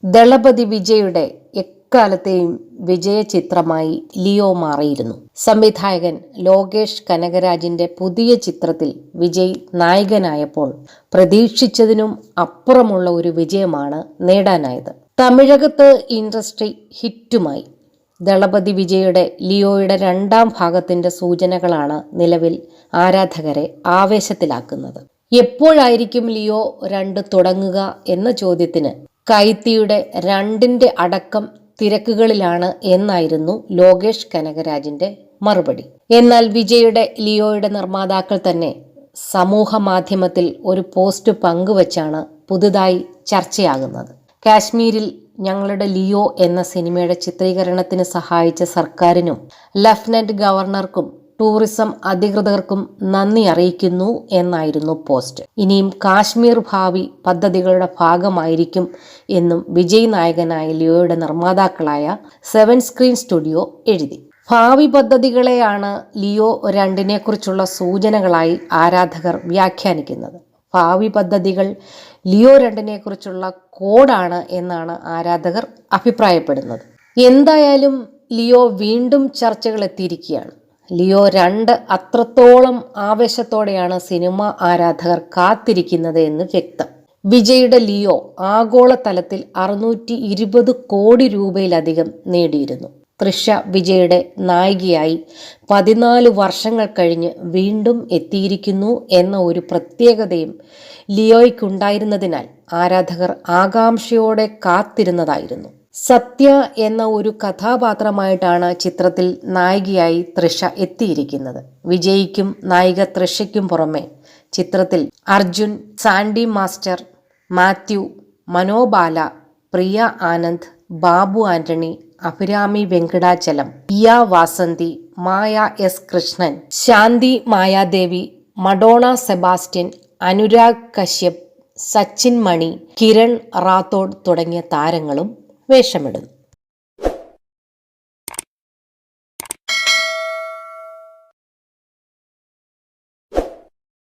ദളപതി വിജയുടെ എക്കാലത്തെയും വിജയ ചിത്രമായി ലിയോ മാറിയിരുന്നു. സംവിധായകൻ ലോകേഷ് കനകരാജിന്റെ പുതിയ ചിത്രത്തിൽ വിജയ് നായകനായപ്പോൾ പ്രതീക്ഷിച്ചതിനും അപ്പുറമുള്ള ഒരു വിജയമാണ് നേടാനായത്. തമിഴകത്ത് ഇൻഡസ്ട്രി ഹിറ്റുമായി. ദളപതി വിജയുടെ ലിയോയുടെ രണ്ടാം ഭാഗത്തിന്റെ സൂചനകളാണ് നിലവിൽ ആരാധകരെ ആവേശത്തിലാക്കുന്നത്. എപ്പോഴായിരിക്കും ലിയോ 2 തുടങ്ങുക എന്ന ചോദ്യത്തിന് കൈത്തിയുടെ 2ന്റെ അടക്കം തിരക്കുകളിലാണ് എന്നായിരുന്നു ലോകേഷ് കനകരാജിന്റെ മറുപടി. എന്നാൽ വിജയുടെ ലിയോയുടെ നിർമ്മാതാക്കൾ തന്നെ സമൂഹ മാധ്യമത്തിൽ ഒരു പോസ്റ്റ് പങ്കുവച്ചാണ് പുതുതായി ചർച്ചയാകുന്നത്. കാശ്മീരിൽ ഞങ്ങളുടെ ലിയോ എന്ന സിനിമയുടെ ചിത്രീകരണത്തിന് സഹായിച്ച സർക്കാരിനും ലഫ്റ്റനന്റ് ഗവർണർക്കും ടൂറിസം അധികൃതർക്കും നന്ദി അറിയിക്കുന്നു എന്നായിരുന്നു പോസ്റ്റ്. ഇനിയും കാശ്മീർ ഭാവി പദ്ധതികളുടെ ഭാഗമായിരിക്കും എന്നും വിജയ് നായകനായ ലിയോയുടെ നിർമ്മാതാക്കളായ 7 സ്ക്രീൻ സ്റ്റുഡിയോ എഴുതി. ഭാവി പദ്ധതികളെയാണ് ലിയോ 2നെ കുറിച്ചുള്ള സൂചനകളായി ആരാധകർ വ്യാഖ്യാനിക്കുന്നത്. ഭാവി പദ്ധതികൾ ലിയോ 2നെ കുറിച്ചുള്ള കോഡാണ് എന്നാണ് ആരാധകർ അഭിപ്രായപ്പെടുന്നത്. എന്തായാലും ലിയോ വീണ്ടും ചർച്ചകൾ എത്തിയിരിക്കുകയാണ്. ലിയോ 2 അത്രത്തോളം ആവേശത്തോടെയാണ് സിനിമ ആരാധകർ കാത്തിരിക്കുന്നത് എന്ന് വ്യക്തം. വിജയുടെ ലിയോ ആഗോളതലത്തിൽ 620 കോടി രൂപയിലധികം നേടിയിരുന്നു. തൃഷ വിജയുടെ നായികയായി 14 വർഷങ്ങൾ കഴിഞ്ഞ് വീണ്ടും എത്തിയിരിക്കുന്നു എന്ന ഒരു പ്രത്യേകതയും ലിയോയ്ക്കുണ്ടായിരുന്നതിനാൽ ആരാധകർ ആകാംക്ഷയോടെ കാത്തിരുന്നതായിരുന്നു. സത്യ എന്ന ഒരു കഥാപാത്രമായിട്ടാണ് ചിത്രത്തിൽ നായികയായി തൃഷ എത്തിയിരിക്കുന്നത്. വിജയ്ക്കും നായിക തൃഷയ്ക്കും പുറമെ ചിത്രത്തിൽ അർജുൻ, സാൻഡി മാസ്റ്റർ, മാത്യു, മനോബാല, പ്രിയ ആനന്ദ്, ബാബു ആന്റണി, അഭിരാമി വെങ്കടാചലം, ഇയ വാസന്തി, മായ എസ് കൃഷ്ണൻ, ശാന്തി മായാദേവി, മഡോണ സെബാസ്റ്റ്യൻ, അനുരാഗ് കശ്യപ്, സച്ചിൻ മണി, കിരൺ റാത്തോഡ് തുടങ്ങിയ താരങ്ങളും വേഷമിടുന്നു.